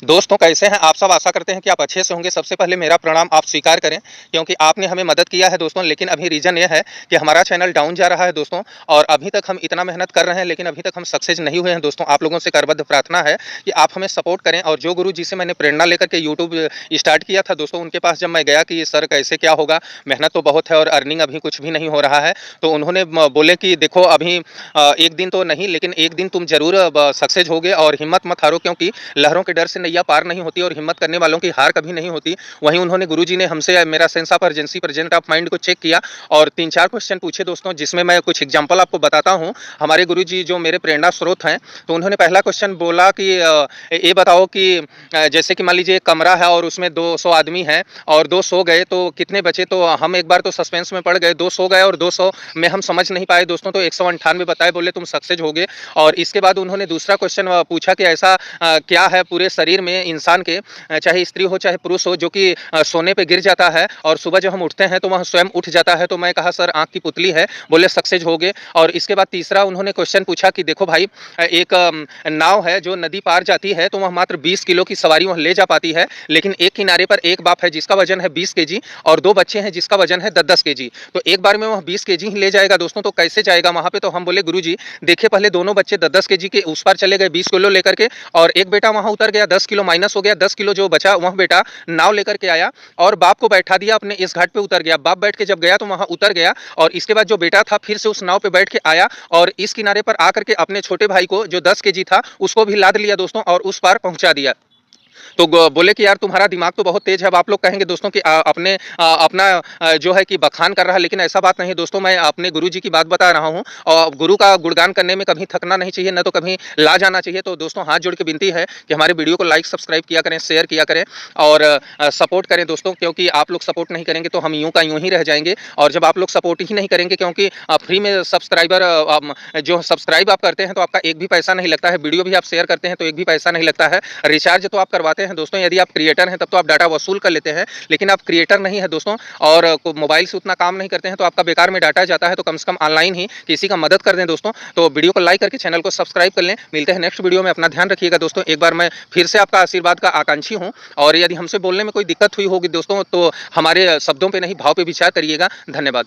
दोस्तों कैसे हैं आप सब। आशा करते हैं कि आप अच्छे से होंगे। सबसे पहले मेरा प्रणाम आप स्वीकार करें, क्योंकि आपने हमें मदद किया है दोस्तों। लेकिन अभी रीज़न ये है कि हमारा चैनल डाउन जा रहा है दोस्तों, और अभी तक हम इतना मेहनत कर रहे हैं लेकिन अभी तक हम सक्सेस नहीं हुए हैं दोस्तों। आप लोगों से करबद्ध प्रार्थना है कि आप हमें सपोर्ट करें। और जो गुरु जी से मैंने प्रेरणा लेकर के यूट्यूब स्टार्ट किया था दोस्तों, उनके पास जब मैं गया कि सर कैसे क्या होगा, मेहनत तो बहुत है और अर्निंग अभी कुछ भी नहीं हो रहा है, तो उन्होंने बोले कि देखो अभी एक दिन तो नहीं लेकिन एक दिन तुम जरूर सक्सेस होगे और हिम्मत मत हारो, क्योंकि लहरों के डर से नैया पार नहीं होती और हिम्मत करने वालों की हार कभी नहीं होती। वहीं उन्होंने गुरुजी ने हमसे मेरा sense of urgency present of mind को चेक किया और 3-4 क्वेश्चन पूछे दोस्तों, जिसमें मैं कुछ एग्जांपल आपको बताता हूं। हमारे गुरुजी जो मेरे प्रेरणा स्रोत हैं, तो उन्होंने पहला क्वेश्चन बोला कि ये बताओ कि जैसे कि मान लीजिए एक कमरा है और उसमें 200 आदमी हैं और 2 सो गए तो कितने बचे। तो हम एक बार तो सस्पेंस में पड़ गए, 2 सो गए और 200 में हम समझ नहीं पाए दोस्तों, तो 198 बताए, बोले तुम सक्सेस हो गए। और इसके बाद उन्होंने दूसरा क्वेश्चन पूछा कि ऐसा क्या है पूरे शरीर में इंसान के, चाहे स्त्री हो चाहे पुरुष हो, जो कि सोने पे गिर जाता है और सुबह जब हम उठते हैं तो वह स्वयं उठ जाता है। तो मैं कहा सर आंख की पुतली है, बोले सक्सेस हो गए। और इसके बाद तीसरा उन्होंने क्वेश्चन पूछा कि देखो भाई, एक नाव है जो नदी पार जाती है तो वह मात्र 20 किलो की सवारी वह ले जा पाती है, लेकिन एक किनारे पर एक बाप है जिसका वजन है 20 केजी और 2 बच्चे हैं जिसका वजन है 10-10 केजी। तो एक बार में वह 20 केजी ही ले जाएगा दोस्तों, तो कैसे जाएगा वहां पे। तो हम बोले गुरुजी देखिए, पहले दोनों बच्चे 10-10 केजी के उस पार चले गए 20 किलो लेकर के, और एक बेटा वहां उतर गया, 10 किलो माइनस हो गया, 10 किलो जो बचा वह बेटा नाव लेकर के आया और बाप को बैठा दिया, अपने इस घाट पे उतर गया। बाप बैठ के जब गया तो वहां उतर गया, और इसके बाद जो बेटा था फिर से उस नाव पे बैठ के आया और इस किनारे पर आकर के अपने छोटे भाई को जो 10 केजी था उसको भी लाद लिया दोस्तों और उस पार पहुंचा दिया। तो बोले कि यार तुम्हारा दिमाग तो बहुत तेज है। अब आप लोग कहेंगे दोस्तों कि अपना जो है कि बखान कर रहा है, लेकिन ऐसा बात नहीं है दोस्तों। मैं अपने गुरु जी की बात बता रहा हूँ और गुरु का गुणगान करने में कभी थकना नहीं चाहिए, न तो कभी ला जाना चाहिए। तो दोस्तों हाथ जोड़ के विनती है कि हमारे वीडियो को लाइक सब्सक्राइब किया करें, शेयर किया करें और सपोर्ट करें दोस्तों, क्योंकि आप लोग सपोर्ट नहीं करेंगे तो हम यूं का यूं ही रह जाएंगे। और जब आप लोग सपोर्ट ही नहीं करेंगे, क्योंकि फ्री में सब्सक्राइबर जो सब्सक्राइब आप करते हैं तो आपका एक भी पैसा नहीं लगता है, वीडियो भी आप शेयर करते हैं तो एक भी पैसा नहीं लगता है, रिचार्ज तो आप करवाते हैं दोस्तों। यदि आप क्रिएटर हैं तब तो आप डाटा वसूल कर लेते हैं, लेकिन आप क्रिएटर नहीं है दोस्तों और मोबाइल से उतना काम नहीं करते हैं, तो आपका बेकार में डाटा जाता है। तो कम से कम ऑनलाइन ही किसी का मदद कर दें दोस्तों। तो वीडियो को लाइक करके चैनल को सब्सक्राइब कर लें। मिलते हैं नेक्स्ट वीडियो में, अपना ध्यान रखिएगा दोस्तों। एक बार मैं फिर से आपका आशीर्वाद का आकांक्षी हूँ, और यदि हमसे बोलने में कोई दिक्कत हुई होगी दोस्तों तो हमारे शब्दों पर नहीं भाव पे विचार करिएगा। धन्यवाद।